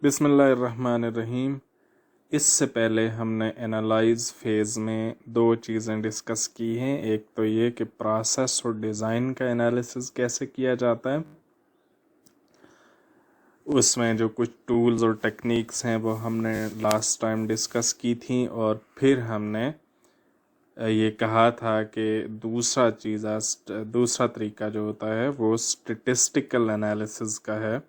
बिस्मिल्लाहिर्रहमानिर्रहीम। इससे पहले हमने एनालाइज फेज़ में दो चीज़ें डिस्कस की हैं। एक तो ये कि प्रोसेस और डिज़ाइन का एनालिसिस कैसे किया जाता है, उसमें जो कुछ टूल्स और टेक्निक्स हैं वो हमने लास्ट टाइम डिस्कस की थी। और फिर हमने ये कहा था कि दूसरा तरीका जो होता है वो स्टैटिस्टिकल एनालिसिस का है,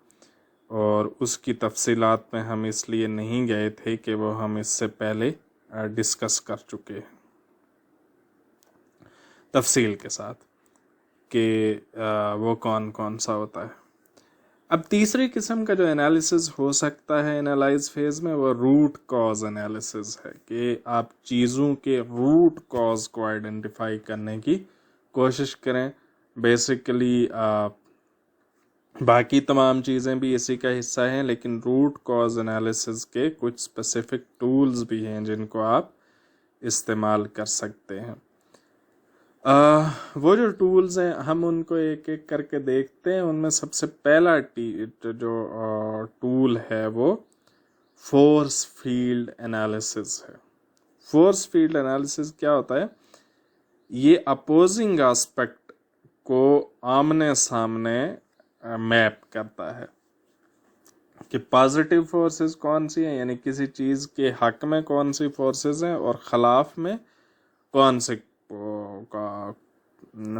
और उसकी तफसीलात में हम इसलिए नहीं गए थे कि वो हम इससे पहले डिस्कस कर चुके हैं तफसील के साथ कि वो कौन कौन सा होता है। अब तीसरी किस्म का जो एनालिसिस हो सकता है एनालाइज फेज में वो रूट कॉज एनालिसिस है, कि आप चीज़ों के रूट कॉज को आइडेंटिफाई करने की कोशिश करें। बेसिकली बाकी तमाम चीज़ें भी इसी का हिस्सा हैं, लेकिन रूट कॉज एनालिसिस के कुछ स्पेसिफिक टूल्स भी हैं जिनको आप इस्तेमाल कर सकते हैं। वो जो टूल्स हैं हम उनको एक एक करके देखते हैं। उनमें सबसे पहला जो टूल है वो फोर्स फील्ड एनालिसिस है। फोर्स फील्ड एनालिसिस क्या होता है? ये अपोजिंग एस्पेक्ट को आमने सामने मैप करता है कि पॉजिटिव फोर्सेस कौन सी हैं, यानी किसी चीज़ के हक में कौन सी फोर्सेस हैं और खिलाफ में कौन से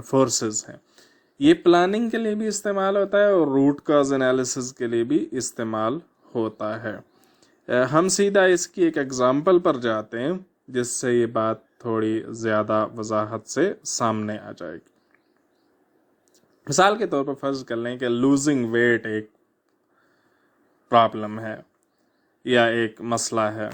फोर्सेस हैं। ये प्लानिंग के लिए भी इस्तेमाल होता है और रूट कॉज एनालिसिस के लिए भी इस्तेमाल होता है। हम सीधा इसकी एक एग्जांपल पर जाते हैं जिससे ये बात थोड़ी ज़्यादा वजाहत से सामने आ जाएगी। मिसाल के तौर पर फर्ज कर लें कि लूजिंग वेट एक प्रॉब्लम है या एक मसला है।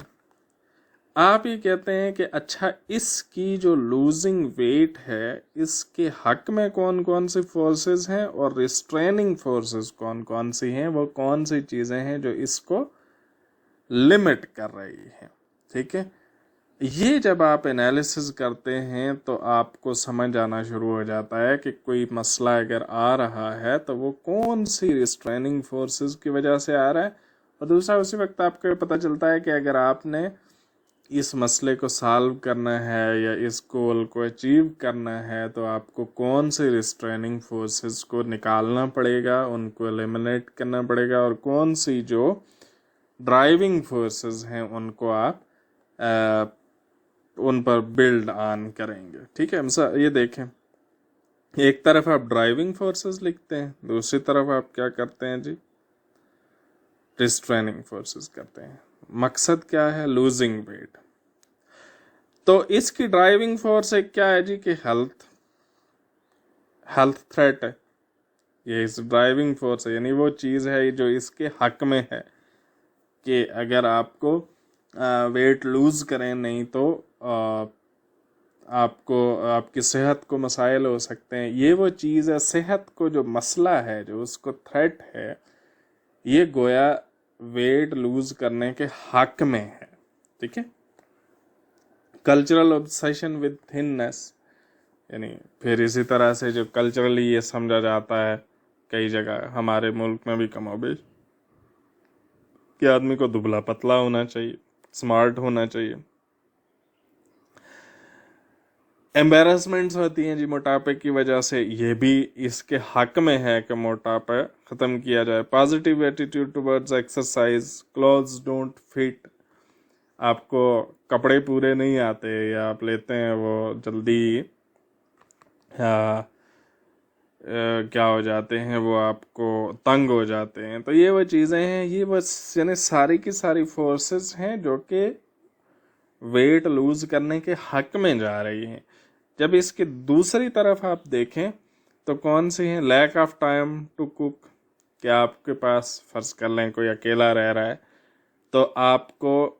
आप ये कहते हैं कि अच्छा, इसकी जो लूजिंग वेट है इसके हक में कौन कौन सी फोर्सेस हैं और रिस्ट्रेनिंग फोर्सेस कौन कौन सी हैं, वो कौन सी चीज़ें हैं जो इसको लिमिट कर रही हैं। ठीक है, ये जब आप एनालिसिस करते हैं तो आपको समझ आना शुरू हो जाता है कि कोई मसला अगर आ रहा है तो वो कौन सी रिस्ट्रेनिंग फोर्सेस की वजह से आ रहा है। और दूसरा, उसी वक्त आपको पता चलता है कि अगर आपने इस मसले को सॉल्व करना है या इस गोल को अचीव करना है तो आपको कौन सी रिस्ट्रेनिंग फोर्सेस को निकालना पड़ेगा, उनको एलिमिनेट करना पड़ेगा, और कौन सी जो ड्राइविंग फोर्सेस हैं उनको आप उन पर बिल्ड ऑन करेंगे। ठीक है, ये देखें, एक तरफ आप ड्राइविंग फोर्सेस लिखते हैं, दूसरी तरफ आप क्या करते हैं जी, रिस्ट्रेनिंग फोर्सेस करते हैं। मकसद क्या है? Losing weight. तो इसकी ड्राइविंग फोर्स एक क्या है जी कि हेल्थ थ्रेट है। ये इस ड्राइविंग फोर्स है, यानी वो चीज़ है जो इसके हक में है कि अगर आपको वेट लूज करें नहीं तो आपको आपकी सेहत को मसाइल हो सकते हैं। ये वो चीज़ है, सेहत को जो मसला है, जो उसको थ्रेट है, ये गोया वेट लूज करने के हक में है। ठीक है, कल्चरल ऑब्सेशन विद थिननेस, यानी फिर इसी तरह से जो कल्चरली ये समझा जाता है कई जगह, हमारे मुल्क में भी कमोबेश, कि आदमी को दुबला पतला होना चाहिए, स्मार्ट होना चाहिए। एम्बेरसमेंट्स होती हैं जी मोटापे की वजह से, ये भी इसके हक में है कि मोटापा ख़त्म किया जाए। Positive attitude towards exercise, clothes don't fit, आपको कपड़े पूरे नहीं आते या आप लेते हैं वो जल्दी क्या हो जाते हैं, वो आपको तंग हो जाते हैं। तो ये वो चीज़ें हैं, ये बस यानी सारी की सारी फोर्सेस हैं जो कि वेट लूज करने के हक में जा रही हैं। जब इसकी दूसरी तरफ आप देखें तो कौन सी है? Lack of time to cook, क्या आपके पास फर्ज कर लें कोई अकेला रह रहा है तो आपको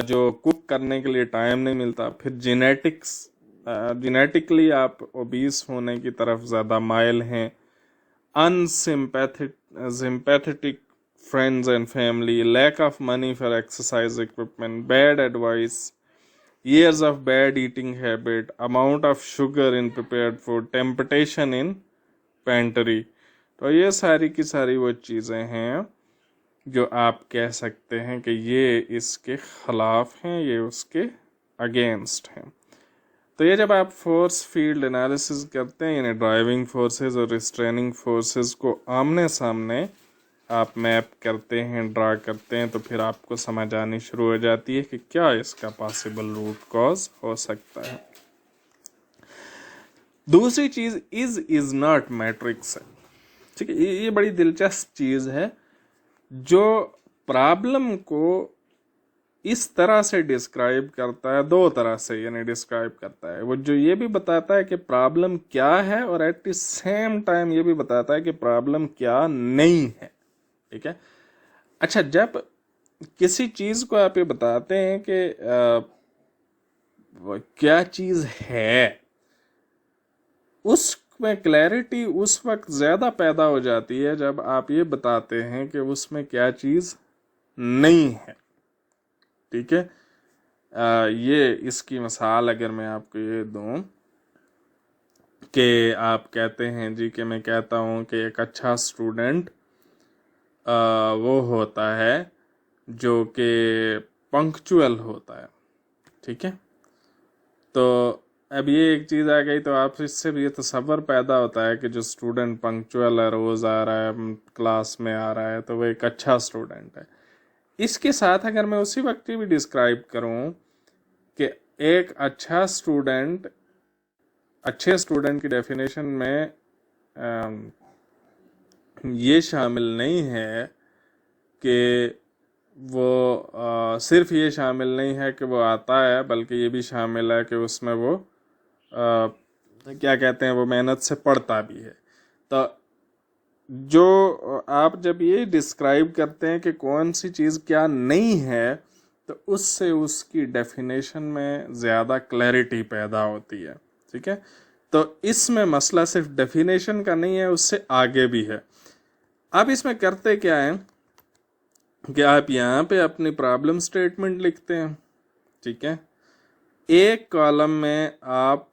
जो कुक करने के लिए टाइम नहीं मिलता। फिर जेनेटिकली आप ओबीस होने की तरफ ज़्यादा माइल हैं। अनसिम्पैथेटिक friends and family, lack of money for exercise equipment, bad advice, years of bad eating habit, amount of sugar in prepared food, temptation in pantry। तो ये सारी की सारी वो चीज़ें हैं जो आप कह सकते हैं कि ये इसके खिलाफ हैं, ये उसके अगेंस्ट हैं। तो ये जब आप फोर्स फील्ड एनालिसिस करते हैं, यानी ड्राइविंग फोर्सेस और रिस्ट्रेनिंग फोर्सेस को आमने सामने आप मैप करते हैं, ड्रा करते हैं, तो फिर आपको समझ आनी शुरू हो जाती है कि क्या इसका पॉसिबल रूट कॉज हो सकता है। दूसरी चीज इज नॉट मैट्रिक्स है, ठीक है। ये बड़ी दिलचस्प चीज है जो प्रॉब्लम को इस तरह से डिस्क्राइब करता है, दो तरह से यानी डिस्क्राइब करता है। वो जो ये भी बताता है कि प्रॉब्लम क्या है और एट द सेम टाइम ये भी बताता है कि प्रॉब्लम क्या नहीं है, ठीक है। अच्छा, जब किसी चीज को आप ये बताते हैं कि क्या चीज है, उसमें क्लैरिटी उस वक्त ज्यादा पैदा हो जाती है जब आप ये बताते हैं कि उसमें क्या चीज नहीं है, ठीक है। ये इसकी मिसाल अगर मैं आपको ये दूं कि आप कहते हैं जी कि मैं कहता हूं कि एक अच्छा स्टूडेंट वो होता है जो कि पंक्चुअल होता है, ठीक है। तो अब ये एक चीज़ आ गई, तो आप इससे भी ये तसव्वुर पैदा होता है कि जो स्टूडेंट पंक्चुअल है, रोज़ आ रहा है, क्लास में आ रहा है, तो वो एक अच्छा स्टूडेंट है। इसके साथ अगर मैं उसी वक्त भी डिस्क्राइब करूं कि एक अच्छा स्टूडेंट, अच्छे स्टूडेंट की डेफिनेशन में ये शामिल नहीं है कि वो सिर्फ ये शामिल नहीं है कि वो आता है, बल्कि ये भी शामिल है कि उसमें वो क्या कहते हैं, वो मेहनत से पढ़ता भी है। तो जो आप जब ये डिस्क्राइब करते हैं कि कौन सी चीज़ क्या नहीं है, तो उससे उसकी डेफिनेशन में ज़्यादा क्लैरिटी पैदा होती है, ठीक है। तो इसमें मसला सिर्फ डेफिनेशन का नहीं है, उससे आगे भी है। अब इसमें करते क्या है कि आप यहाँ पे अपनी प्रॉब्लम स्टेटमेंट लिखते हैं, ठीक है। एक कॉलम में आप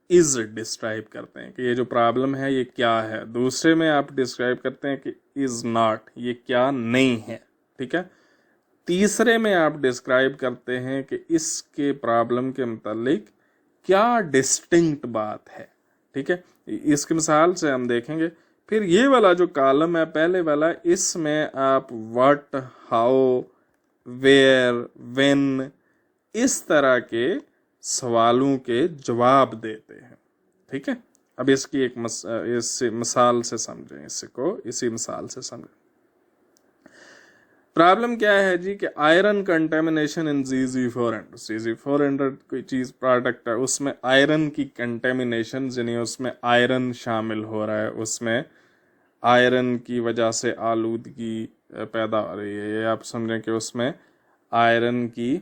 इज डिस्क्राइब करते हैं कि ये जो प्रॉब्लम है ये क्या है, दूसरे में आप डिस्क्राइब करते हैं कि इज नॉट, ये क्या नहीं है, ठीक है। तीसरे में आप डिस्क्राइब करते हैं कि इसके प्रॉब्लम के मुतालिक क्या डिस्टिंक्ट बात है, ठीक है। इसकी मिसाल से हम देखेंगे। फिर ये वाला जो कॉलम है पहले वाला, इसमें आप व्हाट, हाउ, वेयर, व्हेन, इस तरह के सवालों के जवाब देते हैं, ठीक है। अब इसकी एक इस मिसाल से समझें, इसको इसी मिसाल से समझें। प्रॉब्लम क्या है जी कि आयरन कंटेमिनेशन इन ZZ400, ZZ400 कोई चीज प्रोडक्ट है, उसमें आयरन की कंटेमिनेशन, यानी उसमें आयरन शामिल हो रहा है, उसमें आयरन की वजह से आलूदगी पैदा हो रही है। ये आप समझें कि उसमें आयरन की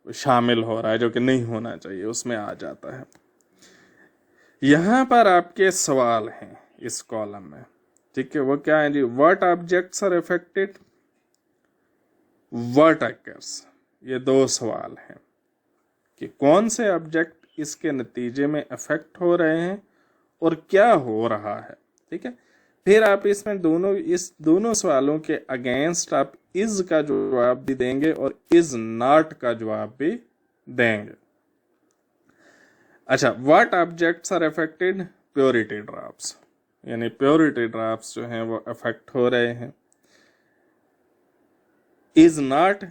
शामिल हो रहा है, जो कि नहीं होना चाहिए, उसमें आ जाता है। यहां पर आपके सवाल हैं इस कॉलम में, ठीक है। वो क्या है जी? What objects are affected, what occurs. ये दो सवाल हैं कि कौन से ऑब्जेक्ट इसके नतीजे में अफेक्ट हो रहे हैं और क्या हो रहा है, ठीक है। फिर आप इसमें इस दोनों सवालों के अगेंस्ट आप इज का जवाब भी देंगे और इज नॉट का जवाब भी देंगे। अच्छा, what objects are affected? Purity drops, यानी प्योरिटी ड्रॉप्स जो हैं वो अफेक्ट हो रहे हैं। इज नॉट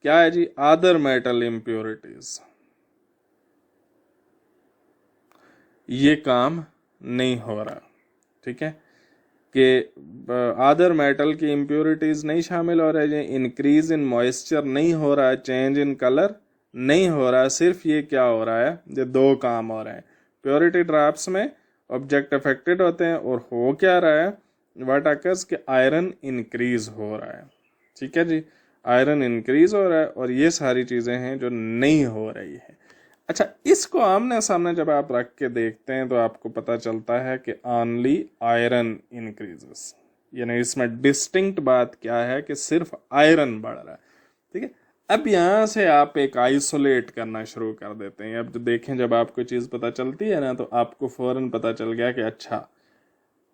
क्या है जी? अदर मेटल इम्प्योरिटीज, ये काम नहीं हो रहा, ठीक है। कि अदर मेटल की इम्प्योरिटीज नहीं शामिल हो रहा है, इंक्रीज इन मॉइस्चर नहीं हो रहा है, चेंज इन कलर नहीं हो रहा है। सिर्फ ये क्या हो रहा है, ये दो काम हो रहे हैं। प्योरिटी ड्रॉप्स में ऑब्जेक्ट अफेक्टेड होते हैं और हो क्या रहा है, व्हाट अकर्स के आयरन इंक्रीज हो रहा है, ठीक है जी। आयरन इंक्रीज हो रहा है और ये सारी चीजें हैं जो नहीं हो रही है। अच्छा, इसको आमने सामने जब आप रख के देखते हैं तो आपको पता चलता है कि ओनली आयरन इंक्रीजेस, यानी इसमें डिस्टिंक्ट बात क्या है कि सिर्फ आयरन बढ़ रहा है, ठीक है। अब यहां से आप एक आइसोलेट करना शुरू कर देते हैं। अब जो देखें, जब आपको चीज पता चलती है ना, तो आपको फौरन पता चल गया कि अच्छा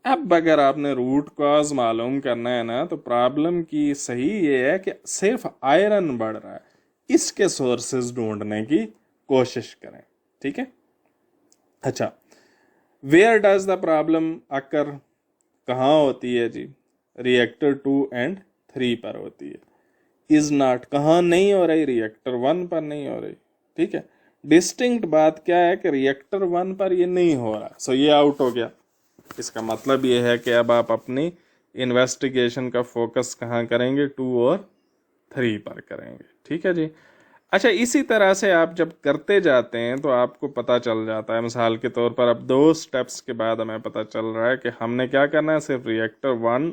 अब अगर आपने रूट कॉज मालूम करना है ना, तो प्रॉब्लम की सही ये है कि सिर्फ आयरन बढ़ रहा है, इसके सोर्सेज ढूंढने की कोशिश करें। ठीक है। अच्छा, वेयर डज द प्रॉब्लम अकर, कहाँ होती है जी? रिएक्टर 2 एंड 3 पर होती है। इज नॉट कहाँ नहीं हो रही? रिएक्टर 1 पर नहीं हो रही। ठीक है। डिस्टिंक्ट बात क्या है कि रिएक्टर 1 पर ये नहीं हो रहा, सो ये आउट हो गया। इसका मतलब ये है कि अब आप अपनी इन्वेस्टिगेशन का फोकस कहाँ करेंगे? 2 और 3 पर करेंगे। ठीक है जी। अच्छा, इसी तरह से आप जब करते जाते हैं तो आपको पता चल जाता है, मिसाल के तौर पर अब 2 स्टेप्स के बाद हमें पता चल रहा है कि हमने क्या करना है, सिर्फ रिएक्टर 1,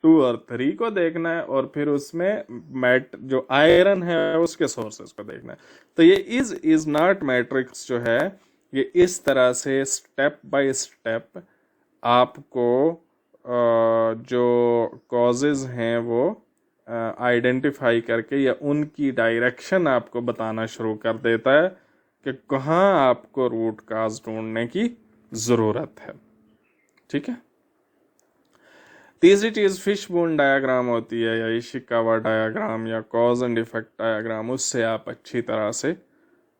2 और 3 को देखना है और फिर उसमें मैट जो आयरन है उसके सोर्सेस को देखना है। तो ये इज नॉट मैट्रिक्स जो है, ये इस तरह से स्टेप बाय स्टेप आपको जो कॉजेज हैं वो आइडेंटिफाई करके या उनकी डायरेक्शन आपको बताना शुरू कर देता है कि कहाँ आपको रूट काज ढूंढने की ज़रूरत है। ठीक है। तीसरी चीज़ फिश बोन डायग्राम होती है, या इशिकावा डायग्राम या कॉज एंड इफेक्ट डायग्राम, उससे आप अच्छी तरह से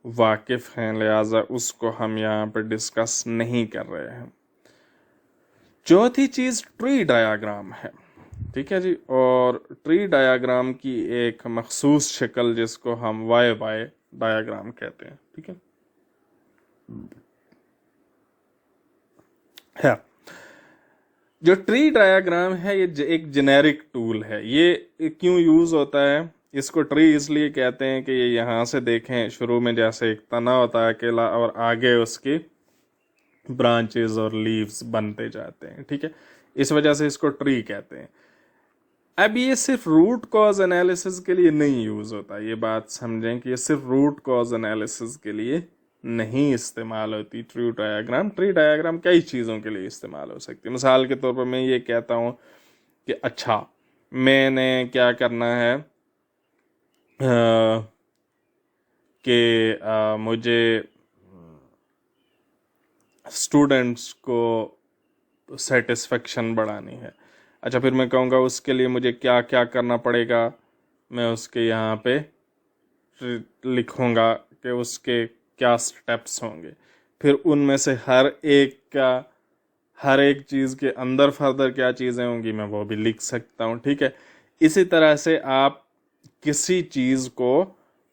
वाकिफ हैं, लिहाजा उसको हम यहाँ पे डिस्कस नहीं कर रहे हैं। चौथी चीज़ ट्री डायग्राम है। ठीक है जी। और ट्री डायग्राम की एक मखसूस शक्ल जिसको हम वाई वाई डायग्राम कहते हैं। ठीक है। जो ट्री डायग्राम है ये एक जेनेरिक टूल है। ये क्यों यूज होता है? इसको ट्री इसलिए कहते हैं कि ये यहाँ से देखें, शुरू में जैसे एक तना होता है अकेला और आगे उसकी ब्रांचेस और लीव्स बनते जाते हैं। ठीक है। इस वजह से इसको ट्री कहते हैं। अब ये सिर्फ रूट कॉज एनालिसिस के लिए नहीं यूज होता, ये बात समझें कि ये सिर्फ रूट कॉज एनालिसिस के लिए नहीं इस्तेमाल होती ट्री डायग्राम कई चीज़ों के लिए इस्तेमाल हो सकती है। मिसाल के तौर पर मैं ये कहता हूँ कि अच्छा, मैंने क्या करना है कि मुझे स्टूडेंट्स को सेटिस्फेक्शन बढ़ानी है। अच्छा, फिर मैं कहूँगा उसके लिए मुझे क्या क्या करना पड़ेगा, मैं उसके यहाँ पे लिखूँगा कि उसके क्या स्टेप्स होंगे, फिर उनमें से हर एक चीज़ के अंदर फर्दर क्या चीज़ें होंगी मैं वो भी लिख सकता हूँ। ठीक है। इसी तरह से आप किसी चीज़ को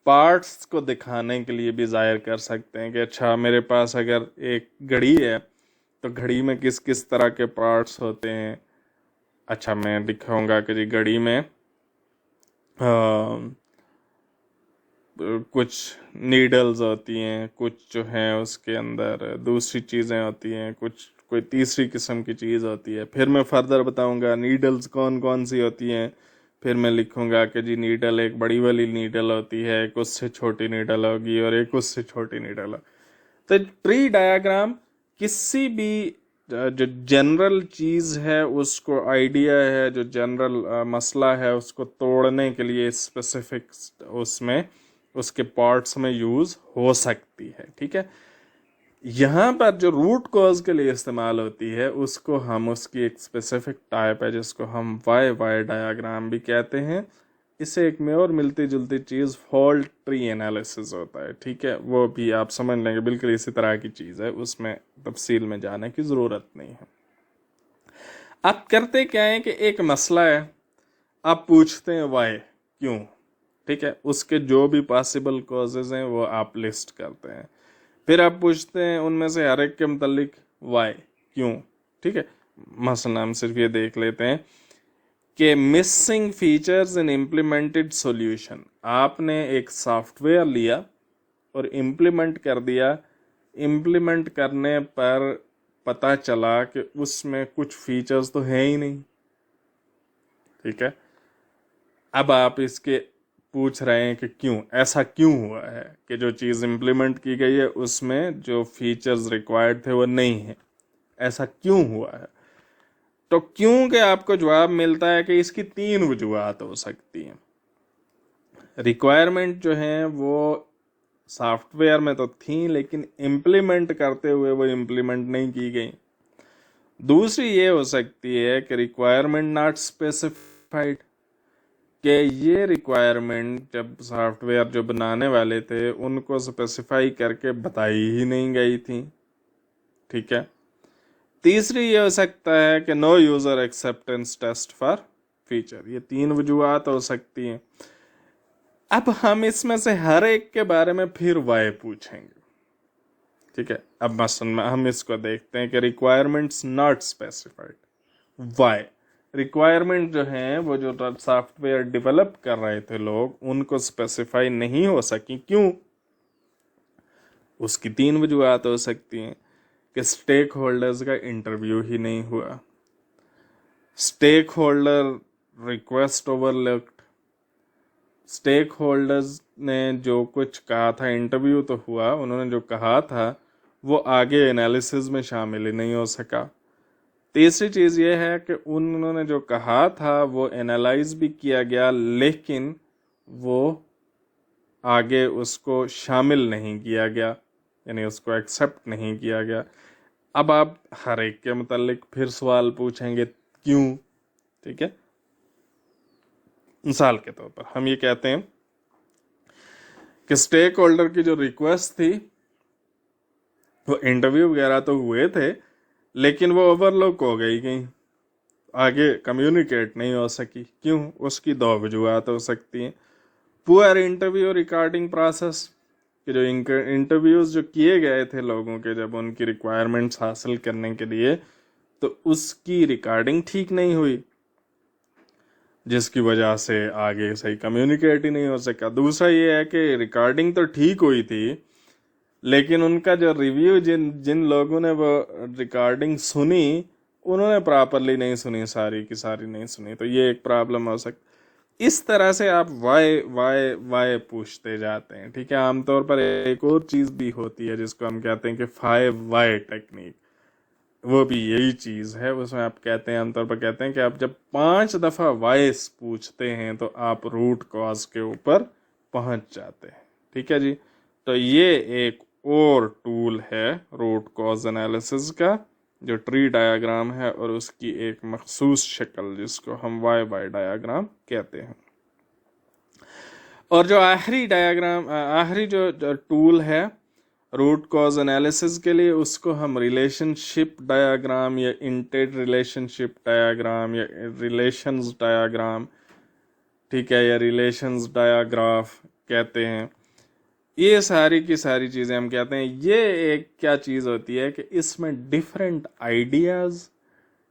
पार्ट्स को दिखाने के लिए भी जाहिर कर सकते हैं कि अच्छा, मेरे पास अगर एक घड़ी है तो घड़ी में किस किस तरह के पार्ट्स होते हैं। अच्छा, मैं दिखाऊंगा कि जी घड़ी में कुछ नीडल्स होती हैं, कुछ जो हैं उसके अंदर दूसरी चीज़ें होती हैं, कुछ कोई तीसरी किस्म की चीज़ होती है। फिर मैं फर्दर बताऊंगा नीडल्स कौन कौन सी होती हैं। फिर मैं लिखूंगा कि जी नीडल एक बड़ी वाली नीडल होती है, एक उससे छोटी नीडल होगी और एक उससे छोटी नीडल। तो ट्री डायग्राम किसी भी जो जनरल चीज़ है उसको, आइडिया है, जो जनरल मसला है उसको तोड़ने के लिए स्पेसिफिक उसमें उसके पार्ट्स में यूज़ हो सकती है। ठीक है। यहाँ पर जो रूट कॉज के लिए इस्तेमाल होती है उसको हम, उसकी एक स्पेसिफिक टाइप है जिसको हम वाई वाई डायग्राम भी कहते हैं। इससे एक में और मिलती जुलती चीज़ फॉल्ट ट्री एनालिसिस होता है। ठीक है। वो भी आप समझ लेंगे, बिल्कुल इसी तरह की चीज़ है, उसमें तफसील में जाने की ज़रूरत नहीं है। आप करते क्या है कि एक मसला है, आप पूछते हैं वाई, क्यों। ठीक है। उसके जो भी पॉसिबल कॉजेज हैं वो आप लिस्ट करते हैं, फिर आप पूछते हैं उनमें से हर एक के मुतालिक वाई, क्यों। ठीक है। मसला हम सिर्फ ये देख लेते हैं कि missing features in implemented solution. आपने एक सॉफ्टवेयर लिया और इम्प्लीमेंट कर दिया, इम्प्लीमेंट करने पर पता चला कि उसमें कुछ फीचर्स तो हैं ही नहीं। ठीक है। अब आप इसके पूछ रहे हैं कि क्यों, ऐसा क्यों हुआ है कि जो चीज़ इम्प्लीमेंट की गई है उसमें जो फीचर्स रिक्वायर्ड थे वो नहीं है, ऐसा क्यों हुआ है। तो क्यों के आपको जवाब मिलता है कि इसकी 3 वजूहत हो सकती हैं। रिक्वायरमेंट जो है वो सॉफ्टवेयर में तो थी, लेकिन इम्प्लीमेंट करते हुए वो इम्प्लीमेंट नहीं की गई। दूसरी ये हो सकती है कि रिक्वायरमेंट नॉट स्पेसिफाइड, कि ये रिक्वायरमेंट जब सॉफ्टवेयर जो बनाने वाले थे उनको स्पेसिफाई करके बताई ही नहीं गई थी। ठीक है। तीसरी ये हो सकता है कि no user acceptance test for feature. ये तीन वजूहत हो सकती हैं। अब हम इसमें से हर एक के बारे में फिर वाई पूछेंगे। ठीक है। अब मसलन हम इसको देखते हैं कि requirements not specified, why. Requirement जो हैं वो जो सॉफ्टवेयर डेवलप कर रहे थे लोग, उनको स्पेसिफाई नहीं हो सकी। क्यों? उसकी तीन वजूहत हो सकती हैं कि स्टेक होल्डर्स का इंटरव्यू ही नहीं हुआ, stakeholder request overlooked, stakeholders ने जो कुछ कहा था, इंटरव्यू तो हुआ, उन्होंने जो कहा था वो आगे एनालिसिस में शामिल ही नहीं हो सका। तीसरी चीज़ ये है कि उन्होंने जो कहा था वो एनालाइज भी किया गया, लेकिन वो आगे उसको शामिल नहीं किया गया, यानी उसको एक्सेप्ट नहीं किया गया। अब आप हर एक के मुतालिक फिर सवाल पूछेंगे क्यों। ठीक है। मिसाल के तौर पर हम ये कहते हैं कि स्टेक होल्डर की जो रिक्वेस्ट थी वो इंटरव्यू वगैरह तो हुए थे, लेकिन वो ओवरलुक हो गई, आगे कम्युनिकेट नहीं हो सकी। क्यों? उसकी दो वजूहत हो सकती हैं। पुअर इंटरव्यू रिकॉर्डिंग प्रोसेस, कि जो इंटरव्यूज जो किए गए थे लोगों के जब उनकी रिक्वायरमेंट्स हासिल करने के लिए, तो उसकी रिकॉर्डिंग ठीक नहीं हुई, जिसकी वजह से आगे सही कम्युनिकेट ही नहीं हो सका। दूसरा ये है कि रिकॉर्डिंग तो ठीक हुई थी, लेकिन उनका जो रिव्यू, जिन जिन लोगों ने वो रिकॉर्डिंग सुनी, उन्होंने प्रॉपरली नहीं सुनी, सारी की सारी नहीं सुनी, तो ये एक प्रॉब्लम हो सकती। इस तरह से आप वाई वाई वाई पूछते जाते हैं। ठीक है। आमतौर पर एक और चीज़ भी होती है जिसको हम कहते हैं कि 5 वाई टेक्निक, वो भी यही चीज़ है। उसमें आप कहते हैं, आमतौर पर कहते हैं कि आप जब 5 दफ़ा वाइस पूछते हैं तो आप रूट कॉज के ऊपर पहुंच जाते हैं। ठीक है जी। तो ये एक और टूल है रूट कॉज एनालिसिस का, जो ट्री डायग्राम है और उसकी एक मखसूस शक्ल जिसको हम वाई वाई डायग्राम कहते हैं। और जो आखिरी डायग्राम, आखिरी जो टूल है रूट कॉज एनालिसिस के लिए, उसको हम रिलेशनशिप डायग्राम या इंटर रिलेशनशिप डायग्राम या रिलेशंस डायग्राम, ठीक है, या रिलेशंस डायग्राफ कहते हैं। ये सारी की सारी चीज़ें हम कहते हैं। ये एक क्या चीज़ होती है कि इसमें different ideas,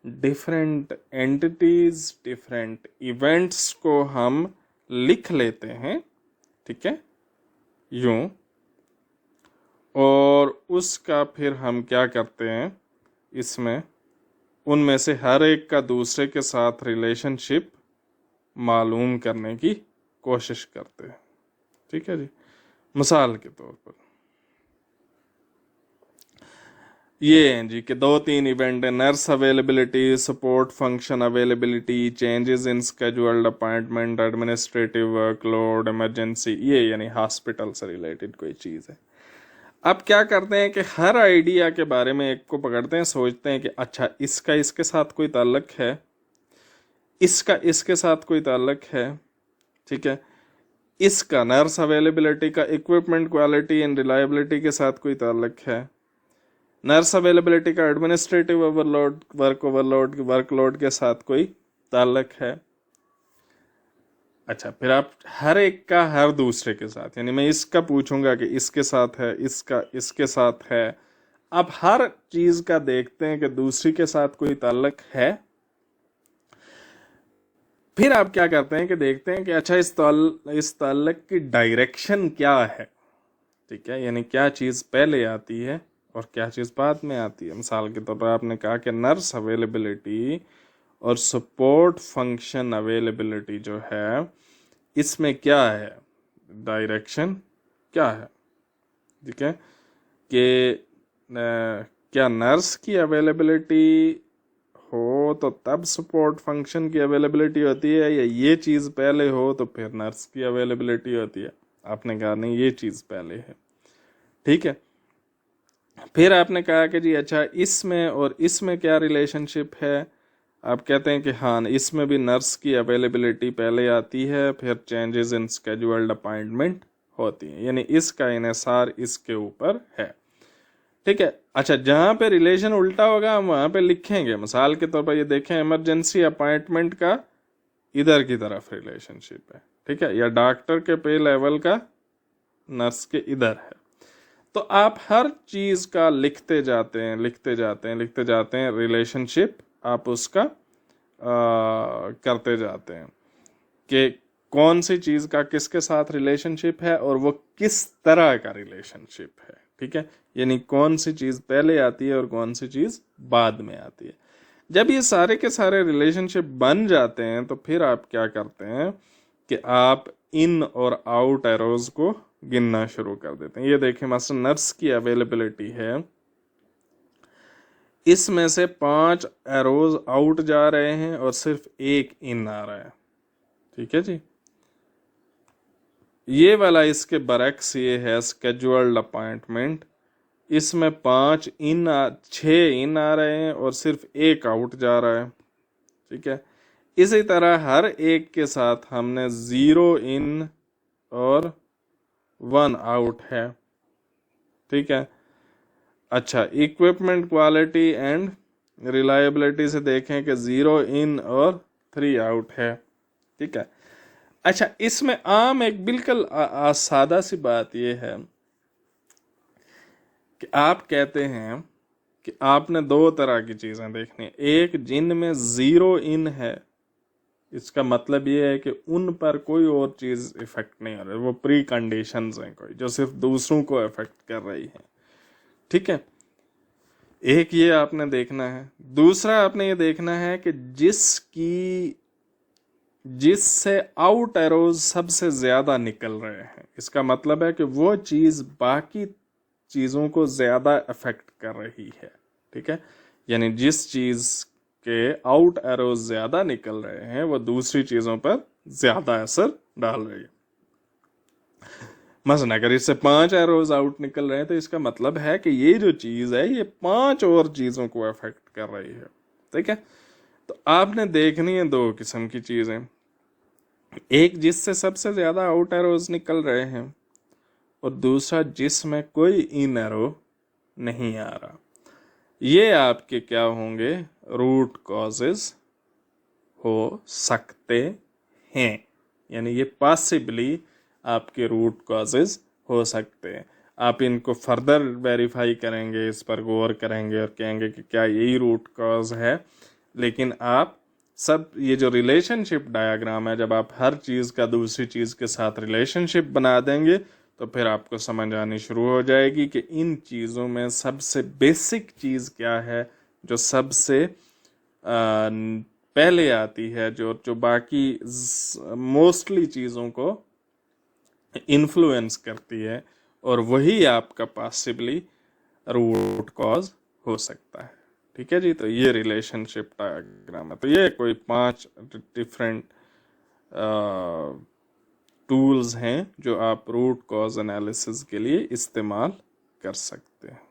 different entities, different events को हम लिख लेते हैं। ठीक है, यूं, और उसका फिर हम क्या करते हैं, इसमें उनमें से हर एक का दूसरे के साथ रिलेशनशिप मालूम करने की कोशिश करते हैं। ठीक है जी। मिसाल के तौर पर ये हैं जी कि 2-3 इवेंट है, nurse availability, support function availability, changes in scheduled appointment, administrative workload, emergency. ये यानी हॉस्पिटल से रिलेटेड कोई चीज़ है। अब क्या करते हैं कि हर आइडिया के बारे में एक को पकड़ते हैं, सोचते हैं कि अच्छा इसका इसके साथ कोई ताल्लुक है, इसका इसके साथ कोई ताल्लुक है। ठीक है। इसका नर्स अवेलेबिलिटी का इक्विपमेंट क्वालिटी एंड रिलायबिलिटी के साथ कोई ताल्लुक है, नर्स अवेलेबिलिटी का एडमिनिस्ट्रेटिव ओवरलोड, वर्कलोड के साथ कोई ताल्लुक है। अच्छा, फिर आप हर एक का हर दूसरे के साथ, यानी मैं इसका पूछूंगा कि इसके साथ है, इसका इसके साथ है। आप हर चीज का देखते हैं कि दूसरी के साथ कोई ताल्लुक है। फिर आप क्या करते हैं कि देखते हैं कि अच्छा इस ताल्लुक की डायरेक्शन क्या है। ठीक है, यानी क्या चीज़ पहले आती है और क्या चीज़ बाद में आती है। मिसाल के तौर पर आपने कहा कि नर्स अवेलेबिलिटी और सपोर्ट फंक्शन अवेलेबिलिटी जो है, इसमें क्या है, डायरेक्शन क्या है। ठीक है, कि क्या नर्स की अवेलेबिलिटी हो तो तब सपोर्ट फंक्शन की अवेलेबिलिटी होती है, या ये चीज़ पहले हो तो फिर नर्स की अवेलेबिलिटी होती है। आपने कहा नहीं, ये चीज़ पहले है। ठीक है, फिर आपने कहा कि जी अच्छा इसमें और इसमें क्या रिलेशनशिप है। आप कहते हैं कि हाँ इसमें भी नर्स की अवेलेबिलिटी पहले आती है, फिर चेंजेस इन स्केड्यूल्ड अपॉइंटमेंट होती है, यानी इसका इन्हिसार इसके ऊपर है। ठीक है। अच्छा जहां पे रिलेशन उल्टा होगा हम वहां पे लिखेंगे। मिसाल के तौर पर ये देखें, इमरजेंसी अपॉइंटमेंट का इधर की तरफ रिलेशनशिप है, ठीक है, या डॉक्टर के पे लेवल का नर्स के इधर है। तो आप हर चीज का लिखते जाते हैं, लिखते जाते हैं, लिखते जाते हैं, रिलेशनशिप आप उसका करते जाते हैं कि कौन सी चीज का किसके साथ रिलेशनशिप है और वो किस तरह का रिलेशनशिप है। ठीक है, यानी कौन सी चीज पहले आती है और कौन सी चीज बाद में आती है। जब ये सारे के सारे रिलेशनशिप बन जाते हैं तो फिर आप क्या करते हैं कि आप इन और आउट एरोज को गिनना शुरू कर देते हैं। ये देखें मसलन नर्स की अवेलेबिलिटी है, इसमें से 5 एरोज आउट जा रहे हैं और सिर्फ 1 इन आ रहा है। ठीक है जी, ये वाला इसके बरक्स ये है स्केड्यूल्ड अपॉइंटमेंट, इसमें 6 इन आ रहे हैं और सिर्फ 1 आउट जा रहा है। ठीक है, इसी तरह हर एक के साथ हमने 0 इन और 1 आउट है। ठीक है। अच्छा इक्विपमेंट क्वालिटी एंड रिलायबिलिटी से देखें कि 0 इन और 3 आउट है। ठीक है। अच्छा इसमें आम एक बिल्कुल सादा सी बात यह है कि आप कहते हैं कि आपने 2 तरह की चीजें देखनी है, एक जिनमें 0 इन है, इसका मतलब ये है कि उन पर कोई और चीज इफेक्ट नहीं हो रही, वो प्री कंडीशंस हैं कोई जो सिर्फ दूसरों को इफेक्ट कर रही है। ठीक है, एक ये आपने देखना है। दूसरा आपने ये देखना है कि जिससे आउट एरोज सबसे ज्यादा निकल रहे हैं, इसका मतलब है कि वो चीज बाकी चीजों को ज्यादा अफेक्ट कर रही है। ठीक है, यानी जिस चीज के आउट एरोज ज्यादा निकल रहे हैं वो दूसरी चीजों पर ज्यादा असर डाल रही है। मसलन अगर इससे 5 एरोज आउट निकल रहे हैं तो इसका मतलब है कि ये जो चीज है ये 5 और चीजों को अफेक्ट कर रही है। ठीक है, तो आपने देखनी है 2 किस्म की चीजें, एक जिससे सबसे ज्यादा आउट एरोज निकल रहे हैं और दूसरा जिसमें कोई इन एरो नहीं आ रहा। ये आपके क्या होंगे, रूट कॉजेज हो सकते हैं, यानी ये पॉसिबली आपके रूट कॉजेज हो सकते हैं। आप इनको फर्दर वेरीफाई करेंगे, इस पर गौर करेंगे और कहेंगे कि क्या यही रूट कॉज है। लेकिन आप सब ये जो रिलेशनशिप डायग्राम है, जब आप हर चीज़ का दूसरी चीज़ के साथ रिलेशनशिप बना देंगे तो फिर आपको समझ आनी शुरू हो जाएगी कि इन चीज़ों में सबसे बेसिक चीज़ क्या है जो सबसे पहले आती है, जो बाकी मोस्टली चीज़ों को इन्फ्लुएंस करती है, और वही आपका पॉसिबली रूट कॉज हो सकता है। ठीक है जी, तो ये रिलेशनशिप डायग्राम है। तो ये कोई 5 डिफरेंट टूल्स हैं जो आप रूट कॉज एनालिसिस के लिए इस्तेमाल कर सकते हैं।